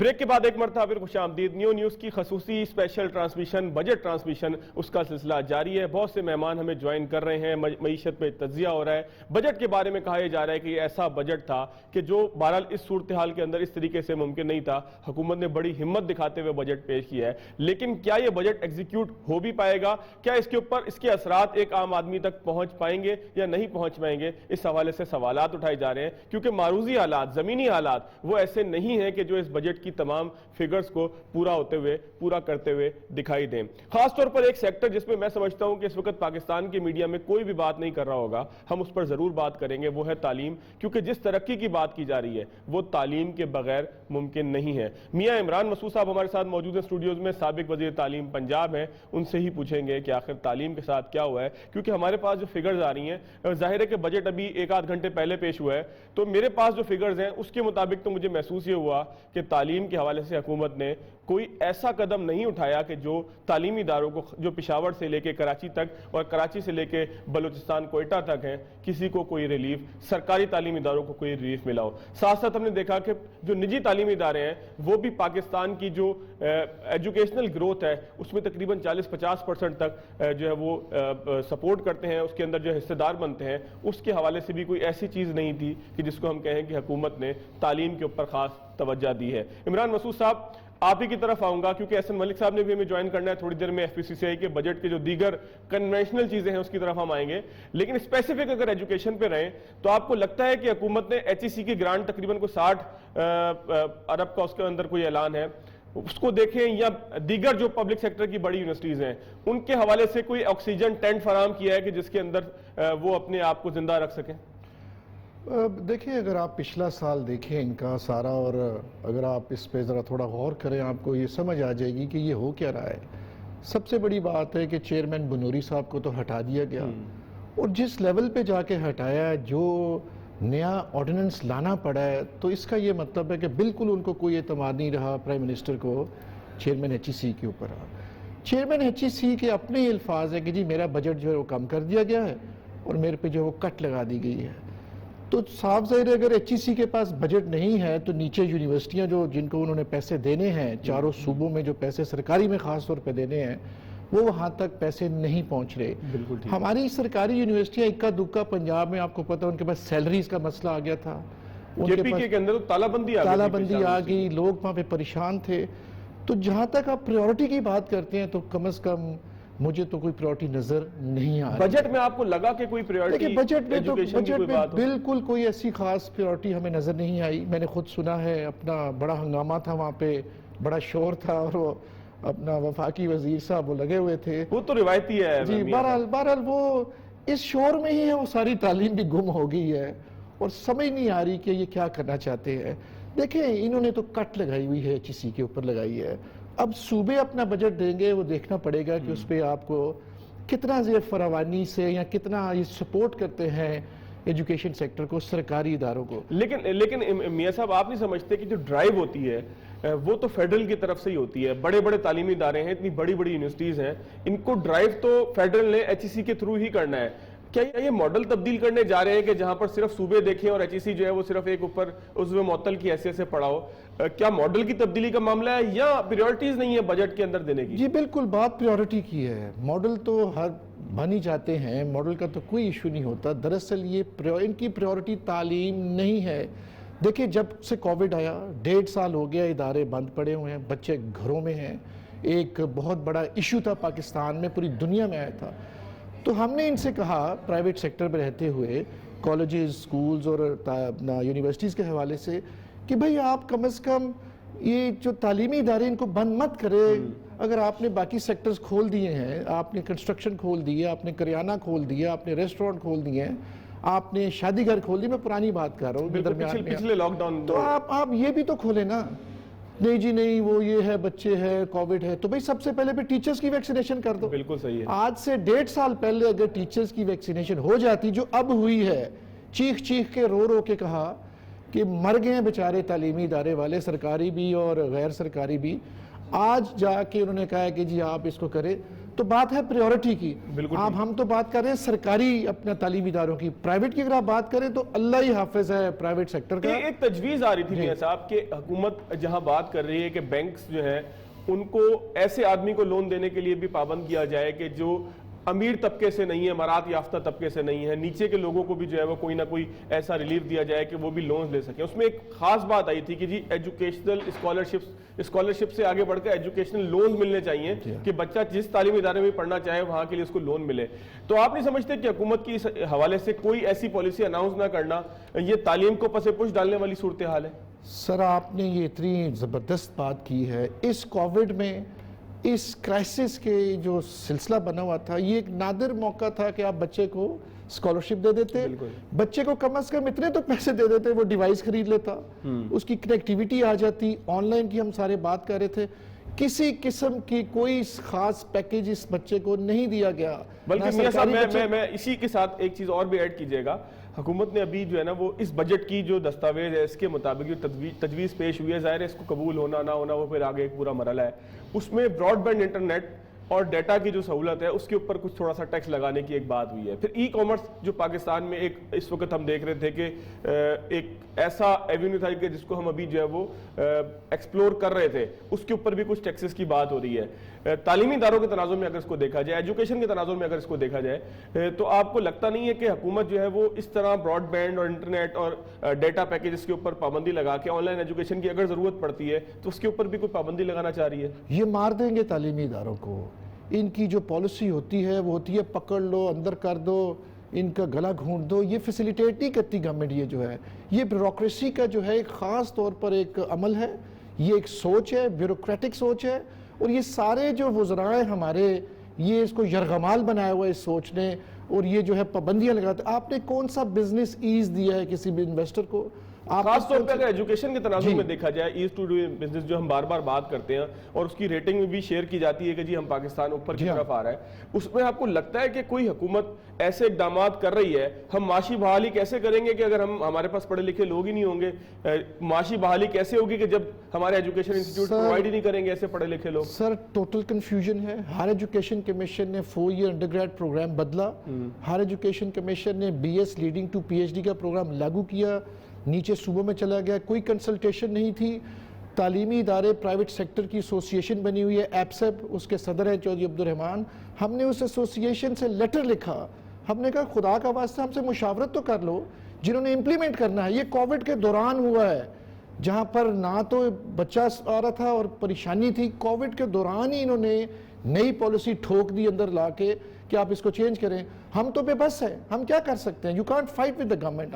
Break کے بعد ایک مرتبہ پھر خوش آمدید۔ نیو نیوز کی خصوصی اسپیشل ٹرانسمیشن بجٹ ٹرانسمیشن اس کا سلسلہ جاری ہے۔ بہت سے مہمان ہمیں جوائن کر رہے ہیں، معیشت میں تجزیہ ہو رہا ہے، بجٹ کے بارے میں کہا جا رہا ہے کہ یہ ایسا بجٹ تھا کہ جو بہرحال اس صورتحال کے اندر اس طریقے سے ممکن نہیں تھا۔ حکومت نے بڑی ہمت دکھاتے ہوئے بجٹ پیش کیا ہے، لیکن کیا یہ بجٹ ایگزیکیوٹ ہو بھی پائے گا؟ کیا اس کے اوپر اس کے اثرات ایک عام آدمی تک پہنچ پائیں گے یا نہیں پہنچ پائیں گے؟ اس حوالے سے سوالات اٹھائے جا رہے ہیں، کیونکہ معروضی حالات، زمینی حالات وہ ایسے نہیں ہیں کہ جو اس بجٹ کی تمام فگرز کو پورا کرتے ہوئے دکھائی دیں۔ خاص طور پر ایک سیکٹر جس میں میں سمجھتا ہوں کہ اس وقت پاکستان کے میڈیا میں کوئی بھی بات نہیں کر رہا ہوگا، ہم اس پر ضرور بات کریں گے، وہ ہے تعلیم، کیونکہ جس ترقی کی بات کی جا رہی ہے وہ تعلیم کے بغیر ممکن نہیں ہے۔ میاں عمران مسعود صاحب ہمارے ساتھ موجود ہیں اسٹوڈیوز میں، سابق وزیر تعلیم پنجاب ہیں، ان سے ہی پوچھیں گے کہ آخر تعلیم کے ساتھ کیا ہوا ہے، کیونکہ ہمارے پاس جو فگرز آ رہی ہیں، ظاہر ہے کہ بجٹ ابھی ایک آدھ گھنٹے پہلے پیش ہوا ہے، تو میرے پاس جو فگرز ہیں اس کے مطابق تو مجھے محسوس یہ ہوا کہ تعلیم کے حوالے سے حکومت نے کوئی ایسا قدم نہیں اٹھایا کہ جو تعلیمی اداروں کو، جو پشاور سے لے کے کراچی تک اور کراچی سے لے کے بلوچستان کوئٹہ تک ہیں، کسی کو کوئی ریلیف، سرکاری تعلیمی اداروں کو کوئی ریلیف ملا ہو۔ ساتھ ساتھ ہم نے دیکھا کہ جو نجی تعلیمی ادارے ہیں وہ بھی پاکستان کی جو ایجوکیشنل گروتھ ہے اس میں تقریباً 40-50% تک جو ہے وہ سپورٹ کرتے ہیں، اس کے اندر جو حصے دار بنتے ہیں، اس کے حوالے سے بھی کوئی ایسی چیز نہیں تھی کہ جس کو ہم کہیں کہ حکومت نے تعلیم کے اوپر خاص توجہ دی ہے۔ عمران مسعود صاحب، آپ ہی کی طرف آؤں گا، کیونکہ احسن ملک صاحب نے بھی ہمیں جوائن کرنا ہے تھوڑی دیر میں۔ ایف پی سی سی آئی کے بجٹ کے جو دیگر کنونشنل چیزیں ہیں اس کی طرف ہم آئیں گے، لیکن اسپیسیفک اگر ایجوکیشن پہ رہیں تو آپ کو لگتا ہے کہ حکومت نے ایچ ای سی کی گرانٹ تقریباً کوئی 60 ارب کا اس کے اندر کوئی اعلان ہے، اس کو دیکھیں، یا دیگر جو پبلک سیکٹر کی بڑی یونیورسٹیز ہیں ان کے حوالے سے کوئی آکسیجن ٹینٹ فراہم کیا ہے کہ جس کے اندر وہ اپنے آپ کو زندہ رکھ سکیں؟ دیکھیں، اگر آپ پچھلا سال دیکھیں ان کا سارا، اور اگر آپ اس پہ ذرا تھوڑا غور کریں، آپ کو یہ سمجھ آ جائے گی کہ یہ ہو کیا رہا ہے۔ سب سے بڑی بات ہے کہ چیئرمین بنوری صاحب کو تو ہٹا دیا گیا، اور جس لیول پہ جا کے ہٹایا ہے، جو نیا آرڈیننس لانا پڑا ہے، تو اس کا یہ مطلب ہے کہ بالکل ان کو کوئی اعتماد نہیں رہا پرائم منسٹر کو چیئرمین ایچ ای سی کے اوپر۔ چیئرمین ایچ ای سی کے اپنے ہی الفاظ ہیں کہ جی میرا بجٹ جو ہے وہ کم کر دیا گیا ہے اور میرے پہ جو ہے وہ کٹ لگا دی گئی ہے۔ تو صاف ظاہر ہے اگر ایچ ای سی کے پاس بجٹ نہیں ہے تو نیچے یونیورسٹیاں جن کو انہوں نے پیسے دینے ہیں، چاروں صوبوں میں جو پیسے سرکاری میں خاص طور پہ دینے ہیں، وہ وہاں تک پیسے نہیں پہنچ رہے۔ ہماری سرکاری یونیورسٹیاں اکا دکا پنجاب میں، آپ کو پتہ ان کے پاس سیلریز کا مسئلہ آ گیا تھا، جے پی کے اندر تالہ بندی آ گئی، لوگ وہاں پہ پریشان تھے۔ تو جہاں تک آپ پریورٹی کی بات کرتے ہیں تو کم از کم مجھے تو کوئی پریورٹی نظر نہیں آ رہی۔ بجٹ میں آپ کو لگا کہ کوئی پریورٹی بجٹ میں بالکل کوئی ایسی خاص پریورٹی ہمیں نظر نہیں آئی۔ میں نے خود سنا ہے، اپنا بڑا ہنگامہ تھا وہاں پہ، بڑا شور تھا، اور وہ اپنا وفاقی وزیر صاحب وہ لگے ہوئے تھے۔ وہ تو روایتی ہے جی، بہرحال وہ اس شور میں ہی ہے، وہ ساری تعلیم بھی گم ہو گئی ہے اور سمجھ نہیں آ رہی کہ یہ کیا کرنا چاہتے ہیں۔ دیکھیں، انہوں نے تو کٹ لگائی ہوئی ہے، ایچ ای سی کے اوپر لگائی ہے۔ اب صوبے اپنا بجٹ دیں گے، وہ دیکھنا پڑے گا کہ اس پہ آپ کو کتنا زیر فراوانی سے یا کتنا یہ سپورٹ کرتے ہیں ایجوکیشن سیکٹر کو، سرکاری اداروں کو۔ لیکن میاں صاحب، آپ نہیں سمجھتے کہ جو ڈرائیو ہوتی ہے وہ تو فیڈرل کی طرف سے ہی ہوتی ہے؟ بڑے بڑے تعلیمی ادارے ہیں، اتنی بڑی بڑی یونیورسٹیز ہیں، ان کو ڈرائیو تو فیڈرل نے ایچ ای سی کے تھرو ہی کرنا ہے۔ کیا یہ ماڈل تبدیل کرنے جا رہے ہیں کہ جہاں پر صرف صوبے دیکھیں اور ایچ ای سی جو ہے وہ صرف ایک اوپر عضو معطل کی حیثیت سے پڑا ہو؟ کیا ماڈل کی تبدیلی کا معاملہ ہے یا پریورٹیز نہیں ہے بجٹ کے اندر دینے کی؟ جی بالکل، بات پریورٹی کی ہے۔ ماڈل تو ہر بن ہی جاتے ہیں، ماڈل کا تو کوئی ایشو نہیں ہوتا۔ دراصل یہ ان کی پریورٹی تعلیم نہیں ہے۔ دیکھیں، جب سے کووڈ آیا، 1.5 سال ہو گیا، ادارے بند پڑے ہوئے ہیں، بچے گھروں میں ہیں۔ ایک بہت بڑا ایشو تھا پاکستان میں، پوری دنیا میں آیا تھا۔ تو ہم نے ان سے کہا، پرائیویٹ سیکٹر میں رہتے ہوئے، کالجز، سکولز اور یونیورسٹیز کے حوالے سے، کہ بھئی آپ کم از کم یہ جو تعلیمی ادارے ان کو بند مت کرے۔ اگر آپ نے باقی سیکٹرز کھول دیے ہیں، آپ نے کنسٹرکشن کھول دی ہے، آپ نے کریانہ کھول دیا، آپ نے ریسٹورنٹ کھول دیے ہیں، آپ نے شادی گھر کھول دی، میں پرانی بات کر رہا ہوں، درمیان میں، پچھلے لاک ڈاؤن، تو آپ یہ بھی تو کھولیں نا۔ نہیں جی نہیں، وہ یہ ہے، بچے ہے، کووڈ ہے، تو بھئی سب سے پہلے ٹیچرز کی ویکسینیشن کر دو۔ بالکل صحیح ہے۔ آج سے 1.5 سال پہلے اگر ٹیچرز کی ویکسینیشن ہو جاتی، جو اب ہوئی ہے، چیخ چیخ کے رو کے کہا کہ مر گئے ہیں بیچارے تعلیمی ادارے والے، سرکاری بھی اور غیر سرکاری بھی، آج جا کے انہوں نے کہا ہے کہ جی آپ اس کو کریں، تو بات ہے پریورٹی کی. بالکل اب ہم تو بات کر رہے ہیں سرکاری اپنے تعلیمی اداروں کی. پرائیویٹ کی اگر آپ بات کریں تو اللہ ہی حافظ ہے پرائیویٹ سیکٹر کا. ایک تجویز آ رہی تھی میاں صاحب کہ حکومت جہاں بات کر رہی ہے کہ بینکس جو ہیں ان کو ایسے آدمی کو لون دینے کے لیے بھی پابند کیا جائے کہ جو امیر طبقے سے نہیں ہے, مراعات یافتہ طبقے سے نہیں ہے, نیچے کے لوگوں کو بھی جو ہے وہ کوئی نہ کوئی ایسا ریلیف دیا جائے کہ وہ بھی لونز لے سکیں. اس میں ایک خاص بات آئی تھی کہ جی ایجوکیشنل اسکالرشپ سے آگے بڑھ کر ایجوکیشنل لونز ملنے چاہیے کہ بچہ جس تعلیمی ادارے میں پڑھنا چاہے وہاں کے لیے اس کو لون ملے. تو آپ نہیں سمجھتے کہ حکومت کی اس حوالے سے کوئی ایسی پالیسی اناؤنس نہ کرنا یہ تعلیم کو پس پش ڈالنے والی صورتحال ہے؟ سر آپ نے یہ اتنی زبردست بات کی ہے. اس کووڈ میں اس کرائسس کے جو سلسلہ بنا ہوا تھا یہ ایک نادر موقع تھا کہ آپ بچے کو اسکالرشپ دے دیتے, بچے کو کم از کم اتنے تو پیسے دے دیتے وہ ڈیوائس خرید لیتا, اس کی کنیکٹیویٹی آ جاتی. آن لائن کی ہم سارے بات کر رہے تھے, کسی قسم کی کوئی خاص پیکیج اس بچے کو نہیں دیا گیا. بلکہ میاں صاحب میں اسی کے ساتھ ایک چیز اور بھی ایڈ کیجئے گا. حکومت نے ابھی جو ہے نا وہ اس بجٹ کی جو دستاویز ہے اس کے مطابق جو تجویز پیش ہوئی ہے, ظاہر ہے اس کو قبول ہونا نہ ہونا وہ پھر آگے ایک پورا مرحلہ ہے. اس میں براڈ بینڈ انٹرنیٹ اور ڈیٹا کی جو سہولت ہے اس کے اوپر کچھ تھوڑا سا ٹیکس لگانے کی ایک بات ہوئی ہے. پھر ای کامرس جو پاکستان میں ایک اس وقت ہم دیکھ رہے تھے کہ ایک ایسا ایونیو تھا کہ جس کو ہم ابھی جو ہے وہ ایکسپلور کر رہے تھے, اس کے اوپر بھی کچھ ٹیکسز کی بات ہو رہی ہے. تعلیمی اداروں کے تناظر میں اگر اس کو دیکھا جائے, ایجوکیشن کے تناظر میں اگر اس کو دیکھا جائے, تو آپ کو لگتا نہیں ہے کہ حکومت جو ہے وہ اس طرح براڈ بینڈ اور انٹرنیٹ اور ڈیٹا پیکیجز کے اوپر پابندی لگا کے آن لائن ایجوکیشن کی اگر ضرورت پڑتی ہے تو اس کے اوپر بھی کوئی پابندی لگانا چاہ رہی ہے؟ یہ مار دیں گے تعلیمی اداروں کو. ان کی جو پالیسی ہوتی ہے وہ ہوتی ہے پکڑ لو, اندر کر دو, ان کا گلا گھونٹ دو. یہ فیسیلیٹیٹ نہیں کرتی گورنمنٹ. یہ جو ہے یہ بیوروکریسی کا جو ہے ایک خاص طور پر ایک عمل ہے, یہ ایک سوچ ہے, بیوروکریٹک سوچ ہے. اور یہ سارے جو وزراء ہمارے یہ اس کو یرغمال بنایا ہوا ہے اس سوچ نے, اور یہ جو ہے پابندیاں لگاتے. آپ نے کون سا بزنس ایز دیا ہے کسی بھی انویسٹر کو؟ خاص طور پہ اگر ایجوکیشن کے تناظر میں دیکھا جائے, ایز ٹو ڈو بزنس جو ہم بار بار بات کرتے ہیں اور اس کی ریٹنگ میں بھی شیئر کی جاتی ہے کہ جی ہم پاکستان اوپر کی طرف آ رہا ہے, اس میں آپ کو لگتا ہے کہ کوئی حکومت ایسے اقدامات کر رہی ہے؟ ہم معاشی بحالی کیسے کریں گے کہ اگر ہمارے پاس پڑھے لکھے لوگ ہی نہیں ہوں گے؟ معاشی بحالی کیسے ہوگی کہ جب ہمارے ایجوکیشن انسٹیٹیوٹ پرووائڈ ہی نہیں کریں گے ایسے پڑھے لکھے لوگ؟ سر ٹوٹل کنفیوژن ہے. ہر ایجوکیشن کمیشن نے 4 ایئر انڈر گریڈ پروگرام بدلا, ہر ایجوکیشن کمیشن نے BS لیڈنگ ٹو PhD کا پروگرام لاگو کیا, نیچے صوبوں میں چلا گیا. کوئی کنسلٹیشن نہیں تھی. تعلیمی ادارے پرائیویٹ سیکٹر کی ایسوسیشن بنی ہوئی ہے ایپسیپ, اس کے صدر ہیں چودھری عبدالرحمان. ہم نے اس ایسوسیشن سے لیٹر لکھا, ہم نے کہا خدا کا واسطہ ہم سے مشاورت تو کر لو, جنہوں نے امپلیمنٹ کرنا ہے. یہ کووڈ کے دوران ہوا ہے جہاں پر نہ تو بچہ آ رہا تھا اور پریشانی تھی. کووڈ کے دوران ہی انہوں نے نئی پالیسی ٹھوک دی اندر لا کے کہ آپ اس کو چینج کریں. ہم تو بے بس ہیں, ہم کیا کر سکتے ہیں؟ You can't fight with the government.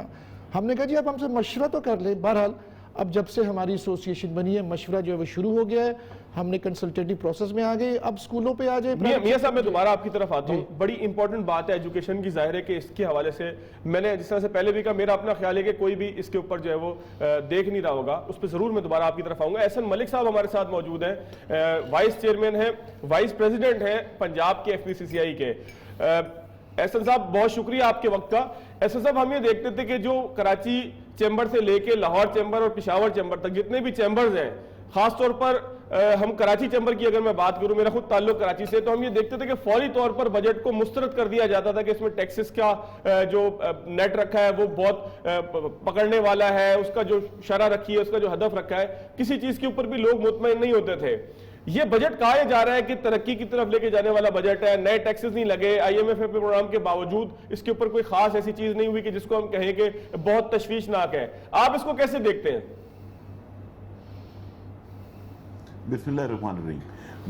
ہم نے کہا جی اب ہم سے مشورہ تو کر لیں. بہرحال اب جب سے ہماری ایسوسیشن بنی ہے مشورہ جو ہے وہ شروع ہو گیا ہے, ہم نے کنسلٹیٹو پروسیس میں آ گئے. اب اسکولوں پہ آ جائے. میاں صاحب میں دوبارہ آپ کی طرف آتا ہوں. بڑی امپورٹنٹ بات ہے ایجوکیشن کی, ظاہر ہے کہ اس کے حوالے سے میں نے جس طرح سے پہلے بھی کہا, میرا اپنا خیال ہے کہ کوئی بھی اس کے اوپر جو ہے وہ دیکھ نہیں رہا ہوگا. اس پہ ضرور میں دوبارہ آپ کی طرف آؤں گا. احسن ملک صاحب ہمارے ساتھ موجود ہیں, وائس چیئرمین ہیں, وائس پریزیڈنٹ ہیں پنجاب کے FPCCI کے. احسن صاحب بہت شکریہ آپ کے وقت کا. احسن صاحب ہم یہ دیکھتے تھے کہ جو کراچی چیمبر سے لے کے لاہور چیمبر اور پشاور چیمبر تک جتنے بھی چیمبرز ہیں, خاص طور پر ہم کراچی چیمبر کی اگر میں بات کروں, میرا خود تعلق کراچی سے, تو ہم یہ دیکھتے تھے کہ فوری طور پر بجٹ کو مسترد کر دیا جاتا تھا کہ اس میں ٹیکسز کا جو نیٹ رکھا ہے وہ بہت پکڑنے والا ہے, اس کا جو شرح رکھی ہے, اس کا جو ہدف رکھا ہے, کسی چیز کے اوپر بھی لوگ مطمئن نہیں ہوتے تھے. یہ بجٹ کہا جا رہا ہے کہ ترقی کی طرف لے کے جانے والا بجٹ ہے, نئے ٹیکسز نہیں لگے, IMF پروگرام کے باوجود اس کے اوپر کوئی خاص ایسی چیز نہیں ہوئی کہ جس کو ہم کہیں کہ بہت تشویشناک ہے. آپ اس کو کیسے دیکھتے ہیں؟ بسم اللہ الرحمن الرحیم.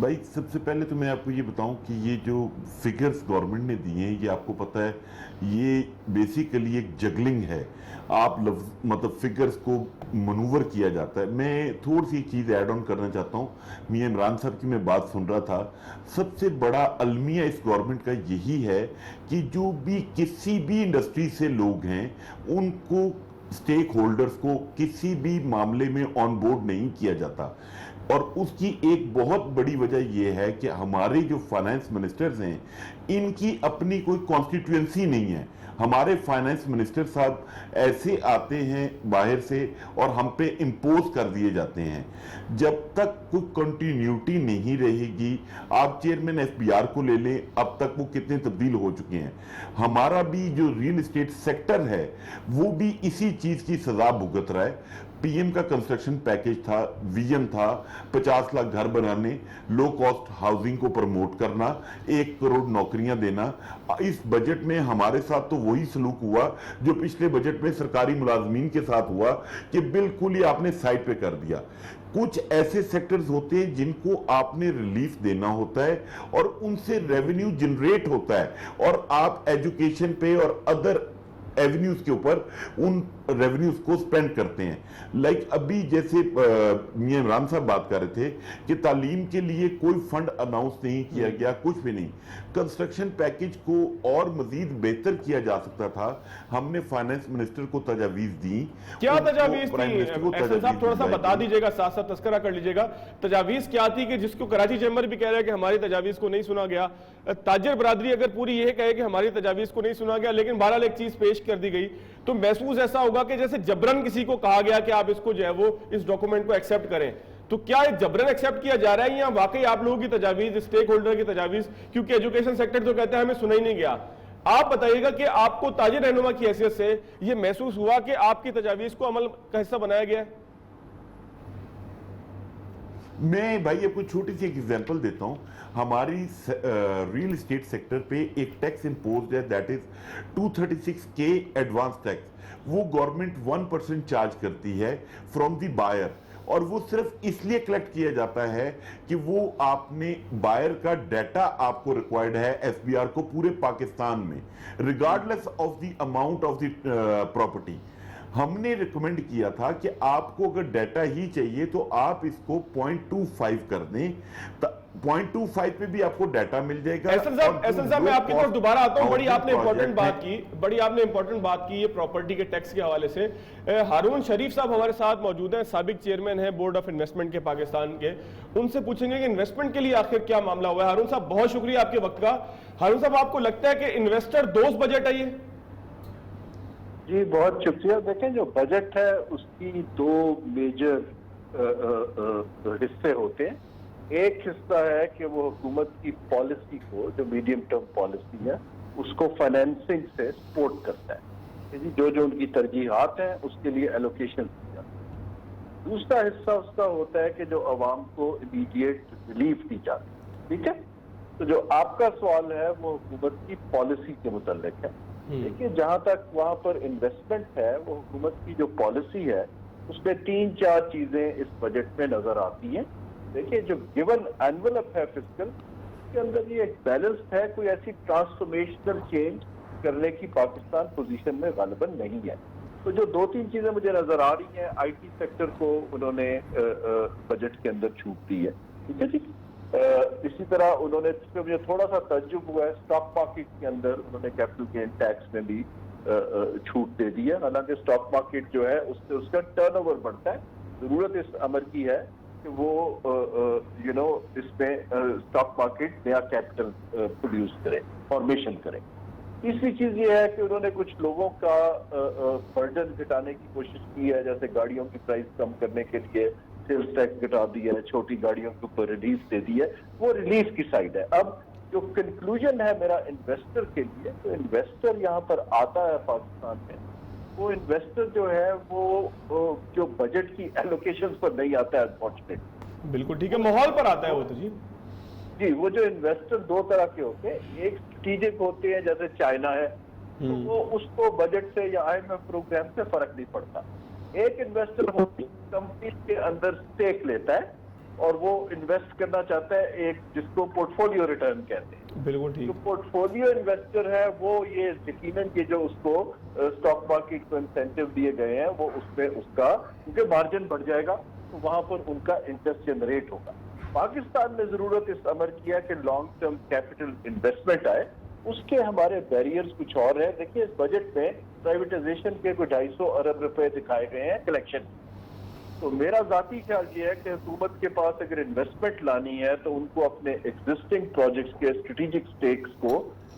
بھائی سب سے پہلے تو میں آپ کو یہ بتاؤں کہ یہ جو فگرز گورنمنٹ نے دیے ہیں یہ آپ کو پتہ ہے یہ بیسیکلی ایک جگلنگ ہے. آپ مطلب فگرز کو منور کیا جاتا ہے. میں تھوڑی سی چیز ایڈ آن کرنا چاہتا ہوں. میاں عمران صاحب کی میں بات سن رہا تھا, سب سے بڑا المیہ اس گورنمنٹ کا یہی ہے کہ جو بھی کسی بھی انڈسٹری سے لوگ ہیں ان کو اسٹیک ہولڈرز کو کسی بھی معاملے میں آن بورڈ نہیں کیا جاتا. اور اس کی ایک بہت بڑی وجہ یہ ہے کہ ہمارے جو فائنانس منسٹرز ہیں ان کی اپنی کوئی کانسٹیٹوئنسی نہیں ہے. ہمارے فائنانس منسٹر صاحب ایسے آتے ہیں باہر سے اور ہم پہ امپوز کر دیے جاتے ہیں. جب تک کوئی کنٹینیوٹی نہیں رہے گی, آپ چیئرمین ایف بی آر کو لے لیں, اب تک وہ کتنے تبدیل ہو چکے ہیں. ہمارا بھی جو ریل اسٹیٹ سیکٹر ہے وہ بھی اسی چیز کی سزا بھگت رہا ہے. پی ایم کا کنسٹرکشن پیکج تھا, ویژن تھا 50 لاکھ گھر بنانے, لو کاسٹ ہاؤسنگ کو پروموٹ کرنا, 1 کروڑ نوکریاں دینا. اس بجٹ میں ہمارے ساتھ تو وہی سلوک ہوا جو پچھلے بجٹ میں سرکاری ملازمین کے ساتھ ہوا کہ بالکل ہی آپ نے سائٹ پہ کر دیا. کچھ ایسے سیکٹرز ہوتے ہیں جن کو آپ نے ریلیف دینا ہوتا ہے اور ان سے ریونیو جنریٹ ہوتا ہے, اور آپ ایجوکیشن پہ اور ادر ایونیوز کے اوپر ان ریونیوز کو سپینڈ کرتے ہیں. لائک ابھی جیسے میاں عمران صاحب بات کر رہے تھے کہ تعلیم کے لیے کوئی فنڈ اناؤنس نہیں کیا گیا, کچھ بھی نہیں. کنسٹرکشن پیکج کو اور مزید بہتر کیا جا سکتا تھا. ہم نے فائنانس منسٹر کو تجاویز دی. کیا تجاویز تھی احسن صاحب, تھوڑا سا بتا دیجئے گا, ساتھ ساتھ تذکرہ کر لیجئے گا تجاویز کیا تھی, کہ جس کو کراچی چیمبر بھی کہہ رہا ہے کہ ہماری تجاویز کو نہیں سنا گیا. تاجر برادری اگر پوری یہ کہے کہ ہماری تجاویز کو نہیں سنا گیا, لیکن بہرحال ایک چیز پیش کر دی گئی, تو محسوس ایسا ہوگا کہ جیسے جبرن کسی کو کہا گیا کہ آپ اس کو جو ہے وہ اس ڈاکومنٹ کو ایکسیپٹ کریں. تو کیا جبرن ایکسیپٹ کیا جا رہا ہے یا واقعی آپ لوگوں کی تجاویز, اسٹیک ہولڈر کی تجاویز, کیونکہ ایجوکیشن سیکٹر تو کہتا ہے ہمیں سنا ہی نہیں گیا. آپ بتائیے گا کہ آپ کو تاجر رہنما کی حیثیت سے یہ محسوس ہوا کہ آپ کی تجاویز کو عمل کا حصہ بنایا گیا ہے؟ میں بھائی آپ کو چھوٹی سی ایک ایگزامپل دیتا ہوں. ہماری ریل اسٹیٹ سیکٹر پہ ایک ٹیکس امپوزڈ ہے, that is 236K advance tax. وہ گورنمنٹ 1% چارج کرتی ہے فرام دی بائر, اور وہ صرف اس لیے کلیکٹ کیا جاتا ہے کہ وہ آپ نے بائر کا ڈیٹا آپ کو ریکوائرڈ ہے ایف بی آر کو پورے پاکستان میں, regardless of the amount of the property. ہم نے ریکمینڈ کیا تھا کہ آپ کو اگر ڈیٹا ہی چاہیے تو آپ اس کو 0.25 کر دیں, 0.25 پہ بھی آپ کو ڈیٹا مل جائے گا. احسن صاحب میں آپ کی طرف دوبارہ آتا ہوں, بڑی آپ نے امپورٹنٹ بات کی یہ پراپرٹی کے ٹیکس کے حوالے سے. ہارون شریف صاحب ہمارے ساتھ موجود ہیں, سابق چیئرمین ہیں بورڈ آف انویسٹمنٹ کے پاکستان کے. ان سے پوچھیں گے کہ انویسٹمنٹ کے لیے آخر کیا معاملہ ہوا ہے. ہارون صاحب بہت شکریہ آپ کے وقت کا. ہارون صاحب آپ کو لگتا ہے کہ انویسٹر دوست بجٹ ہے یہ؟ جی بہت شکریہ. دیکھیں جو بجٹ ہے اس کی 2 میجر حصے ہوتے ہیں. ایک حصہ ہے کہ وہ حکومت کی پالیسی کو, جو میڈیم ٹرم پالیسی ہے, اس کو فائنینسنگ سے سپورٹ کرتا ہے. جو ان کی ترجیحات ہیں اس کے لیے ایلوکیشن دی جاتی ہے. دوسرا حصہ اس کا ہوتا ہے کہ جو عوام کو امیڈیٹ ریلیف دی جاتی ہے. ٹھیک ہے, تو جو آپ کا سوال ہے وہ حکومت کی پالیسی کے متعلق ہے. دیکھیے جہاں تک وہاں پر انویسٹمنٹ ہے, وہ حکومت کی جو پالیسی ہے اس میں 3-4 چیزیں اس بجٹ میں نظر آتی ہیں. دیکھیے جو گیون اینولپ ہے فسکل, اس کے اندر یہ ایک بیلنس ہے, کوئی ایسی ٹرانسفارمیشنل چینج کرنے کی پاکستان پوزیشن میں غالباً نہیں ہے. تو جو 2-3 چیزیں مجھے نظر آ رہی ہیں, آئی ٹی سیکٹر کو انہوں نے بجٹ کے اندر چھوٹ دی ہے. ٹھیک ہے جی. اسی طرح انہوں نے, مجھے تھوڑا سا تعجب ہوا ہے, اسٹاک مارکیٹ کے اندر انہوں نے کیپٹل گین ٹیکس میں بھی چھوٹ دے دی ہے. حالانکہ اسٹاک مارکیٹ جو ہے اس سے اس کا ٹرن اوور بڑھتا ہے. ضرورت اس امر کی ہے کہ وہ اس میں اسٹاک مارکیٹ نیا کیپٹل پروڈیوس کرے, فارمیشن کرے. تیسری چیز یہ ہے کہ انہوں نے کچھ لوگوں کا برڈن گھٹانے کی کوشش کی ہے, جیسے گاڑیوں کی پرائس کم کرنے کے لیے سیلز ٹیکس گھٹا دیا ہے, چھوٹی گاڑیوں کے اوپر ریلیف دے دی ہے. وہ ریلیف کی سائڈ ہے. اب جو کنکلوژن ہے میرا انویسٹر کے لیے, تو انویسٹر یہاں پر آتا ہے پاکستان میں, وہ انویسٹر جو ہے وہ جو بجٹ کی ایلوکیشن پر نہیں آتا ہے انفارچونیٹلی. بالکل ٹھیک ہے, ماحول پر آتا ہے وہ. تو جی وہ جو انویسٹر 2 طرح کے ہوتے ہیں. ایک اسٹریٹجک ہوتے ہیں, جیسے چائنا ہے, تو وہ اس کو بجٹ سے یا آئی ایم ایف پروگرام سے فرق نہیں پڑتا. ایک انویسٹر کمپنی کے اندر اسٹیک لیتا ہے اور وہ انویسٹ کرنا چاہتا ہے, ایک جس کو پورٹ فولیو ریٹرن کہتے ہیں. بالکل ٹھیک. جو پورٹ فولیو انویسٹر ہے وہ یہ یقیناً کہ جو اس کو اسٹاک مارکیٹ کو انسینٹیو دیے گئے ہیں وہ اس پہ اس کا, کیونکہ مارجن بڑھ جائے گا تو وہاں پر ان کا انٹرسٹ جنریٹ ہوگا. پاکستان میں ضرورت اس امر کی ہے کہ لانگ ٹرم کیپٹل انویسٹمنٹ آئے. اس کے ہمارے بیریئرز کچھ اور ہیں. دیکھیے اس بجٹ میں پرائیویٹائزیشن کے کوئی 250 ارب روپے دکھائے گئے ہیں کلیکشن. تو میرا ذاتی خیال یہ ہے کہ حکومت کے پاس اگر انویسٹمنٹ لانی ہے تو ان کو اپنے ایگزسٹنگ پروجیکٹس کے اسٹریٹجک سٹیکس کو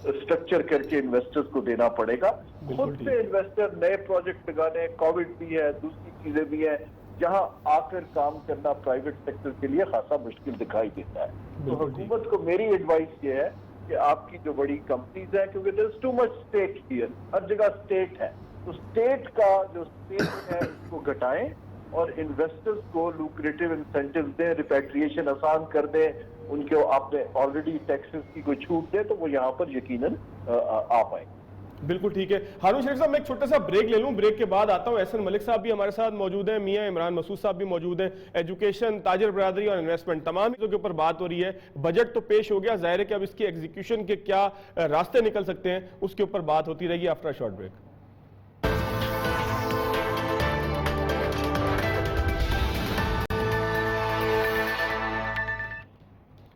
اسٹرکچر کر کے انویسٹرز کو دینا پڑے گا. خود سے انویسٹر نئے پروجیکٹ لگانے, کووڈ بھی ہے, دوسری چیزیں بھی ہیں, جہاں آ کر کام کرنا پرائیویٹ سیکٹر کے لیے خاصا مشکل دکھائی دیتا ہے. تو حکومت کو میری ایڈوائس یہ ہے کہ آپ کی جو بڑی کمپنیز ہیں, کیونکہ دیر از ٹو مچ اسٹیٹ ہیئر, ہر جگہ اسٹیٹ ہے, تو اسٹیٹ کا جو اسپیس ہے اس کو گھٹائیں اور انویسٹرز کو لوکریٹو انسینٹیوز دیں, ریپیٹریشن آسان کر دیں, ان کو آپ نے آلریڈی ٹیکسز کی کوئی چھوٹ دے تو وہ یہاں پر یقیناً آ پائیں. بالکل ٹھیک ہے. ہارون شریف صاحب میں ایک چھوٹا سا بریک لے لوں, بریک کے بعد آتا ہوں. احسن ملک صاحب بھی ہمارے ساتھ موجود ہیں, میاں عمران مسعود صاحب بھی موجود ہیں. ایجوکیشن, تاجر برادری اور انویسٹمنٹ, تمام چیزوں کے اوپر بات ہو رہی ہے. بجٹ تو پیش ہو گیا, ظاہر ہے کہ اب اس کی ایگزیکیوشن کے کیا راستے نکل سکتے ہیں اس کے اوپر بات ہوتی رہے گی آفٹر شارٹ بریک.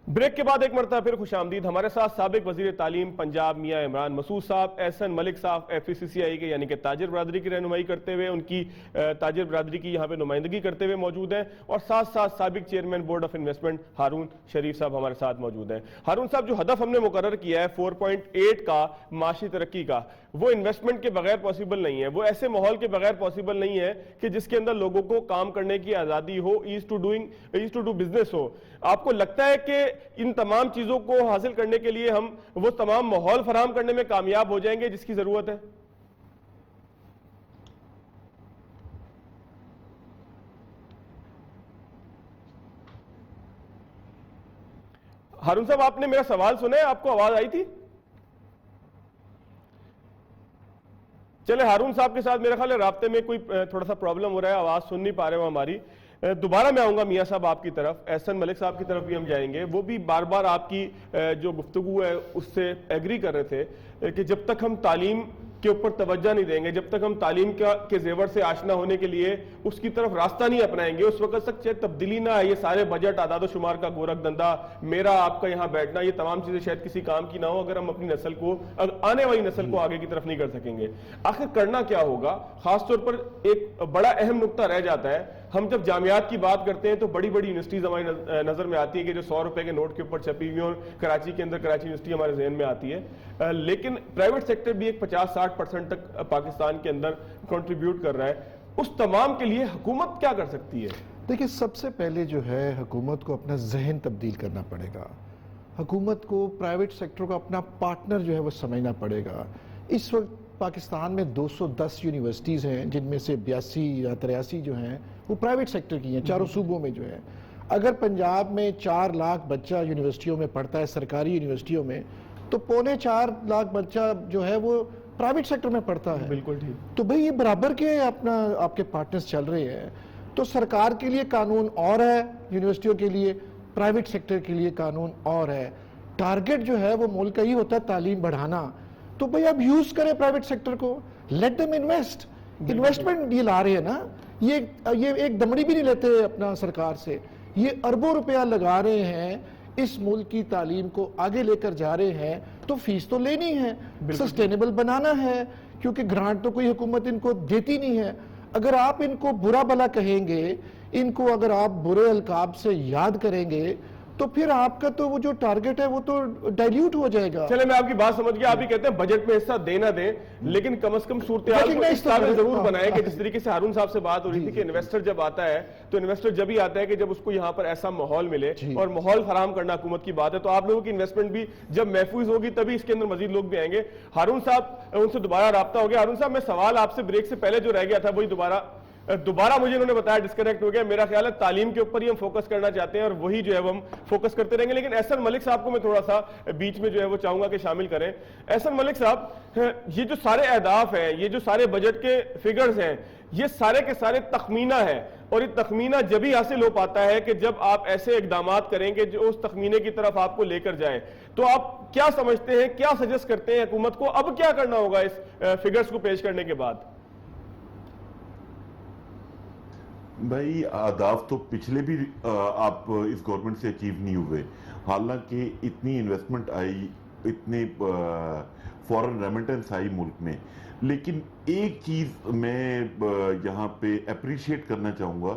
بریک کے بعد ایک مرتبہ پھر خوش آمدید. ہمارے ساتھ سابق وزیر تعلیم پنجاب میاں عمران مسعود صاحب, احسن ملک صاحب FECCI کے یعنی کہ تاجر برادری کی رہنمائی کرتے ہوئے, ان کی تاجر برادری کی یہاں پہ نمائندگی کرتے ہوئے موجود ہیں, اور ساتھ ساتھ سابق chairman board of investment Haroon Sharif صاحب ہمارے ساتھ موجود ہیں. ہارون صاحب, جو ہدف ہم نے مقرر کیا ہے 4.8 کا معاشی ترقی کا, وہ انویسٹمنٹ کے بغیر پاسبل نہیں ہے, وہ ایسے ماحول کے بغیر پاسبل نہیں ہے کہ جس کے اندر لوگوں کو کام کرنے کی آزادی ہو, ایز ٹو ڈو بزنس ہو. آپ کو لگتا ہے کہ ان تمام چیزوں کو حاصل کرنے کے لیے ہم وہ تمام ماحول فراہم کرنے میں کامیاب ہو جائیں گے جس کی ضرورت ہے؟ ہارون صاحب, آپ نے میرا سوال سنا ہے؟ آپ کو آواز آئی تھی؟ چلے, ہارون صاحب کے ساتھ میرا خیال ہے رابطے میں کوئی تھوڑا سا پرابلم ہو رہا ہے, آواز سن نہیں پا رہے ہو ہماری. دوبارہ میں آؤں گا میاں صاحب آپ کی طرف, احسن ملک صاحب کی طرف بھی ہم جائیں گے. وہ بھی بار بار آپ کی جو گفتگو ہے اس سے ایگری کر رہے تھے کہ جب تک ہم تعلیم کے اوپر توجہ نہیں دیں گے, جب تک ہم تعلیم کے زیور سے آشنا ہونے کے لیے اس کی طرف راستہ نہیں اپنائیں گے, اس وقت تک چاہے تبدیلی نہ آئے, یہ سارے بجٹ, اعداد و شمار کا گورکھ دھندا, میرا آپ کا یہاں بیٹھنا, یہ تمام چیزیں شاید کسی کام کی نہ ہو اگر ہم اپنی نسل کو, آنے والی نسل کو آگے کی طرف نہیں کر سکیں گے. آخر کرنا کیا ہوگا؟ خاص طور پر ایک بڑا اہم نقطہ رہ جاتا ہے, ہم جب جامعات کی بات کرتے ہیں تو بڑی بڑی یونیورسٹیز ہماری نظر میں آتی ہے کہ جو 100 روپے کے نوٹ کے اوپر چھپی ہوئی, اور کراچی کے اندر کراچی یونیورسٹی ہمارے ذہن میں آتی ہے, لیکن پرائیویٹ سیکٹر بھی ایک 50-60% تک پاکستان کے اندر کنٹریبیوٹ کر رہا ہے. اس تمام کے لیے حکومت کیا کر سکتی ہے؟ دیکھیں, سب سے پہلے جو ہے حکومت کو اپنا ذہن تبدیل کرنا پڑے گا. حکومت کو پرائیویٹ سیکٹر کو اپنا پارٹنر جو ہے وہ سمجھنا پڑے گا. اس وقت پاکستان میں 210 یونیورسٹیز ہیں, جن میں سے 82 یا 83 جو ہیں وہ پرائیویٹ سیکٹر کی ہیں, چاروں صوبوں میں جو ہے. اگر پنجاب میں 4 لاکھ بچہ یونیورسٹیوں میں پڑھتا ہے, سرکاری یونیورسٹیوں میں, تو 4.25 لاکھ بچہ جو ہے وہ پرائیویٹ سیکٹر میں پڑھتا ہے. بالکل ٹھیک. تو بھئی یہ برابر کے اپنا آپ کے پارٹنرز چل رہے ہیں. تو سرکار کے لیے قانون اور ہے, یونیورسٹیوں کے لیے, پرائیویٹ سیکٹر کے لیے قانون اور ہے. ٹارگٹ جو ہے وہ ملک کا ہی ہوتا ہے تعلیم بڑھانا. تو بھئی اب یوز کریں پرائیویٹ سیکٹر کو, لیٹ دم انویسٹ. انویسٹمنٹ یہ لا رہے ہیں نا, یہ ایک دمڑی بھی نہیں لیتے اپنا سرکار سے, یہ اربوں روپیہ لگا رہے ہیں, اس ملک کی تعلیم کو آگے لے کر جا رہے ہیں, تو فیس تو لینی ہے, سسٹینیبل بنانا ہے, کیونکہ گرانٹ تو کوئی حکومت ان کو دیتی نہیں ہے. اگر آپ ان کو برا بھلا کہیں گے, ان کو اگر آپ برے القاب سے یاد کریں گے, تو پھر آپ کا تو وہ جو ٹارگٹ ہے وہ تو ڈائلیوٹ ہو جائے گا. چلے, میں آپ کی بات سمجھ گیا. آپ ہی کہتے ہیں بجٹ میں حصہ دے نہ دیں, لیکن کم از کم صورتحال کو اس قابل ضرور بنائے کہ جس طریقے سے ہارون صاحب سے بات ہو رہی تھی کہ انویسٹر جب آتا ہے تو انویسٹر جب ہی آتا ہے کہ جب اس کو یہاں پر ایسا ماحول ملے, اور ماحول فراہم کرنا حکومت کی بات ہے. تو آپ لوگوں کی انویسٹمنٹ بھی جب محفوظ ہوگی تبھی اس کے اندر مزید لوگ بھی آئیں گے. ہارون صاحب, ان سے دوبارہ رابطہ ہو گیا. ہارون صاحب, میں سوال آپ سے بریک سے پہلے جو رہ گیا تھا وہی دوبارہ مجھے انہوں نے بتایا ڈسکنیکٹ ہو گیا. میرا خیال ہے تعلیم کے اوپر ہی ہم فوکس کرنا چاہتے ہیں, اور وہی جو ہے وہ ہم فوکس کرتے رہیں گے. لیکن احسن ملک صاحب کو میں تھوڑا سا بیچ میں جو ہے وہ چاہوں گا کہ شامل کریں. احسن ملک صاحب, یہ جو سارے اہداف ہیں, یہ جو سارے بجٹ کے فگرز ہیں, یہ سارے کے سارے تخمینہ ہیں, اور یہ تخمینہ جب ہی حاصل ہو پاتا ہے کہ جب آپ ایسے اقدامات کریں کہ جو اس تخمینے کی طرف آپ کو لے کر جائیں. تو آپ کیا سمجھتے ہیں, کیا سجیسٹ کرتے ہیں حکومت کو, اب کیا کرنا ہوگا اس فگرز کو پیش کرنے کے بعد؟ بھائی, اہداف تو پچھلے بھی آپ اس گورنمنٹ سے اچیو نہیں ہوئے, حالانکہ اتنی انویسٹمنٹ آئی, اتنے فورن ریمیٹنس آئی ملک میں. لیکن ایک چیز میں یہاں پہ اپریشیٹ کرنا چاہوں گا,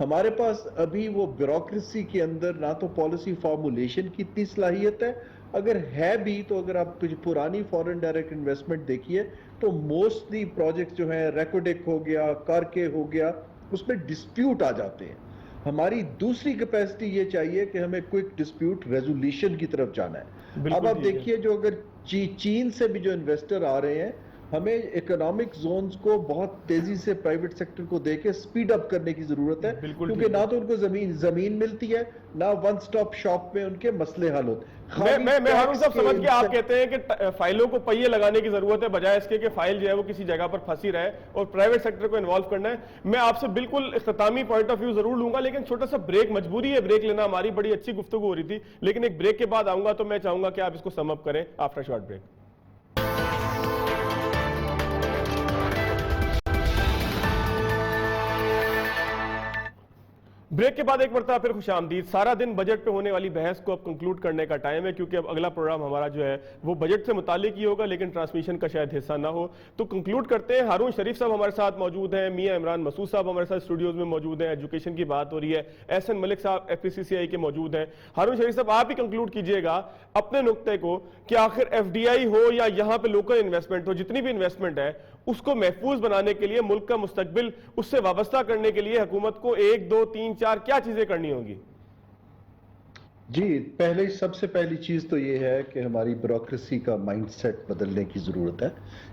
ہمارے پاس ابھی وہ بیوروکریسی کے اندر نہ تو پالیسی فارمولیشن کی اتنی صلاحیت ہے، اگر ہے بھی تو اگر آپ پرانی فورن ڈائریکٹ انویسٹمنٹ دیکھیے تو موسٹلی پروجیکٹ جو ہیں ریکوڈیک ہو گیا، کارکے ہو گیا، اس میں ڈسپیوٹ آ جاتے ہیں۔ ہماری دوسری کیپیسٹی یہ چاہیے کہ ہمیں کوئک ڈسپیوٹ ریزولیشن کی طرف جانا ہے۔ اب آپ دیکھیے جو اگر چین سے بھی جو انویسٹر آ رہے ہیں، ہمیں اکنامک زونز کو بہت تیزی سے پرائیویٹ سیکٹر کو دے کے سپیڈ اپ کرنے کی ضرورت ہے، کیونکہ نہ تو ان کو زمین ملتی ہے، نہ ون سٹاپ شاپ میں ان کے مسئلے حل ہوتے۔ میں ہارون صاحب سمجھ کے آپ کہتے ہیں کہ فائلوں کو پہیے لگانے کی ضرورت ہے، بجائے اس کے کہ فائل جو ہے وہ کسی جگہ پر پھنسی رہے، اور پرائیویٹ سیکٹر کو انوالو کرنا ہے۔ میں آپ سے بالکل اختتامی پوائنٹ آف ویو ضرور لوں گا، لیکن چھوٹا سا بریک، مجبوری ہے بریک لینا ہماری، بڑی اچھی گفتگو ہو رہی تھی، لیکن ایک بریک کے بعد آؤں گا تو میں چاہوں گا کہ آپ اس کو سم اپ کریں آفٹر شارٹ بریک۔ بریک کے بعد ایک مرتبہ پھر خوش آمدید۔ سارا دن بجٹ پہ ہونے والی بحث کو اب کنکلوڈ کرنے کا ٹائم ہے، کیونکہ اب اگلا پروگرام ہمارا جو ہے وہ بجٹ سے متعلق ہی ہوگا، لیکن ٹرانسمیشن کا شاید حصہ نہ ہو، تو کنکلوڈ کرتے ہیں۔ ہارون شریف صاحب ہمارے ساتھ موجود ہیں، میاں عمران مسعود صاحب ہمارے ساتھ اسٹوڈیوز میں موجود ہیں، ایجوکیشن کی بات ہو رہی ہے، احسن ملک صاحب FPCCI کے موجود ہیں۔ ہارون شریف صاحب آپ ہی کنکلوڈ کیجئے گا اپنے نقطے کو کہ آخر FDI ہو یا یہاں پہ لوکل انویسٹمنٹ ہو، جتنی بھی انویسٹمنٹ ہے اس کو محفوظ بنانے کے لیے، ملک کا مستقبل اس سے وابستہ کرنے کے لیے حکومت کو 1 2 3 4 کیا چیزیں کرنی ہوں گی؟ جی، سب سے پہلی چیز تو یہ ہے کہ ہماری بیوروکریسی کا مائنڈ سیٹ بدلنے کی ضرورت ہے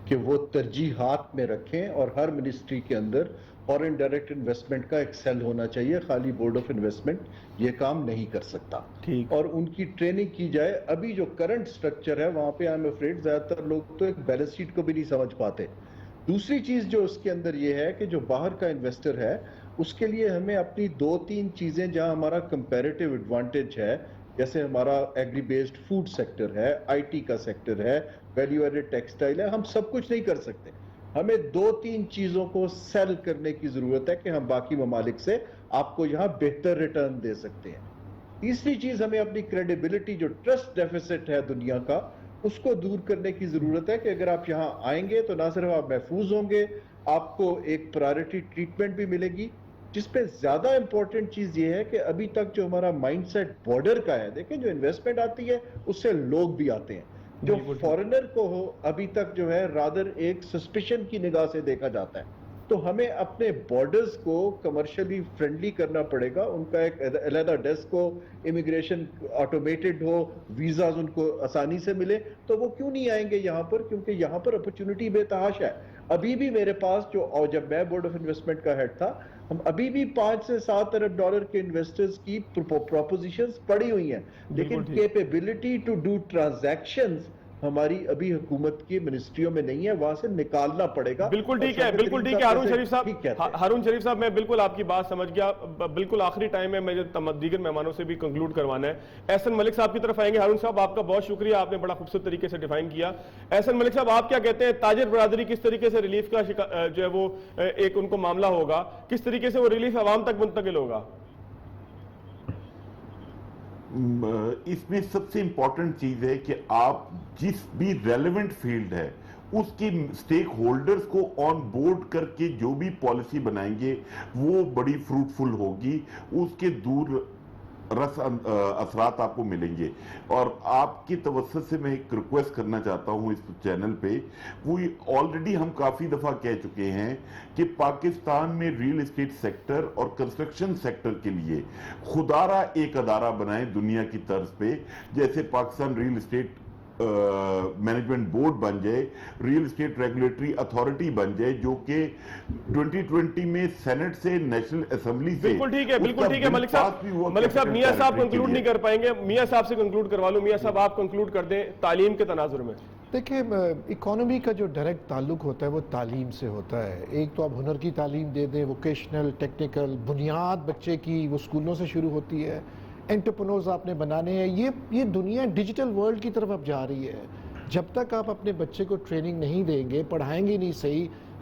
کہ وہ ترجیحات میں رکھیں، اور ہر منسٹری کے اندر فورن ڈائریکٹ انویسٹمنٹ کا ایک سیل ہونا چاہیے، خالی بورڈ آف انویسٹمنٹ یہ کام نہیں کر سکتا، اور ان کی ٹریننگ کی جائے۔ ابھی جو کرنٹ سٹرکچر ہے وہاں پہ I'm afraid زیادہ تر لوگ تو ایک بیلنس شیٹ کو بھی نہیں سمجھ پاتے۔ دوسری چیز جو اس کے اندر یہ ہے کہ جو باہر کا انویسٹر ہے اس کے لیے ہمیں اپنی 2-3 چیزیں جہاں ہمارا کمپیریٹیو ایڈوانٹیج ہے، جیسے ہمارا ایگری بیسڈ فوڈ سیکٹر ہے، IT کا سیکٹر ہے، ویلیو ایڈڈ ٹیکسٹائل ہے، ہم سب کچھ نہیں کر سکتے۔ ہمیں 2-3 چیزوں کو سیل کرنے کی ضرورت ہے کہ ہم باقی ممالک سے آپ کو یہاں بہتر ریٹرن دے سکتے ہیں۔ تیسری چیز، ہمیں اپنی کریڈیبلٹی، جو ٹرسٹ ڈیفیسٹ ہے دنیا کا، اس کو دور کرنے کی ضرورت ہے کہ اگر آپ یہاں آئیں گے تو نہ صرف آپ محفوظ ہوں گے، آپ کو ایک پرائرٹی ٹریٹمنٹ بھی ملے گی۔ جس پہ زیادہ امپورٹنٹ چیز یہ ہے کہ ابھی تک جو ہمارا مائنڈ سیٹ بارڈر کا ہے، دیکھیں جو انویسٹمنٹ آتی ہے اس سے لوگ بھی آتے ہیں، جو فورنر کو ہو ابھی تک جو ہے رادر ایک سسپیشن کی نگاہ سے دیکھا جاتا ہے۔ تو ہمیں اپنے بارڈرز کو کمرشلی فرینڈلی کرنا پڑے گا، ان کا ایک علیحدہ ڈیسک ہو، امیگریشن آٹومیٹڈ ہو، ویزاز ان کو آسانی سے ملے، تو وہ کیوں نہیں آئیں گے یہاں پر؟ کیونکہ یہاں پر اپرچونٹی بے تحاشا ہے۔ ابھی بھی میرے پاس جب میں بورڈ آف انویسٹمنٹ کا ہیڈ تھا، ہم ابھی بھی 5 سے 7 ارب ڈالر کے انویسٹرز کی پروپوزیشنز پڑی ہوئی ہیں، لیکن کیپیبلٹی ٹو ڈو ٹرانزیکشنز ہماری ابھی حکومت کی منسٹریوں میں نہیں ہے، وہاں سے نکالنا پڑے گا۔ بالکل ٹھیک ہے، بالکل ٹھیک ہے ہارون شریف صاحب، میں بالکل آپ کی بات سمجھ گیا۔ بالکل آخری ٹائم ہے، مجھے دیگر مہمانوں سے بھی کنکلوڈ کروانا ہے۔ احسن ملک صاحب کی طرف آئیں گے۔ ہارون صاحب آپ کا بہت شکریہ، آپ نے بڑا خوبصورت طریقے سے ڈیفائن کیا۔ احسن ملک صاحب آپ کیا کہتے ہیں، تاجر برادری کس طریقے سے ریلیف کا جو ہے وہ ایک ان کو معاملہ ہوگا، کس طریقے سے وہ ریلیف عوام تک منتقل ہوگا؟ اس میں سب سے امپورٹنٹ چیز ہے کہ آپ جس بھی ریلیونٹ فیلڈ ہے اس کی سٹیک ہولڈرز کو آن بورڈ کر کے جو بھی پالیسی بنائیں گے وہ بڑی فروٹفل ہوگی، اس کے دور رس اثرات آپ کو ملیں گے۔ اور آپ کی توسط سے میں ایک ریکویسٹ کرنا چاہتا ہوں اس چینل پہ، وہ آلریڈی ہم کافی دفعہ کہہ چکے ہیں کہ پاکستان میں ریل اسٹیٹ سیکٹر اور کنسٹرکشن سیکٹر کے لیے خودارہ ایک ادارہ بنائیں دنیا کی طرز پہ، جیسے Pakistan real estate management board بن جائے، ریل اسٹیٹ ریگولیٹری اتھارٹی بن جائے، جو کہ 2020 میں سینٹ سے نیشنل اسمبلی سے۔ بالکل ٹھیک ہے، بالکل ٹھیک ہے ملک صاحب میاں صاحب کنکلوڈ نہیں کر پائیں گے، میاں صاحب سے کنکلوڈ کروا لوں۔ میاں صاحب آپ کنکلوڈ کر دیں تعلیم کے تناظر میں۔ دیکھیں، اکانومی کا جو ڈائریکٹ تعلق ہوتا ہے وہ تعلیم سے ہوتا ہے۔ ایک تو آپ ہنر کی تعلیم دے دیں، ووکیشنل، ٹیکنیکل، بنیاد بچے کی وہ اسکولوں سے شروع ہوتی ہے۔ انٹرپرنورز آپ نے بنانے ہیں، یہ دنیا ڈیجیٹل ورلڈ کی طرف اب جا رہی ہے۔ جب تک آپ اپنے بچے کو ٹریننگ نہیں دیں گے، پڑھائیں گے نہیں صحیح،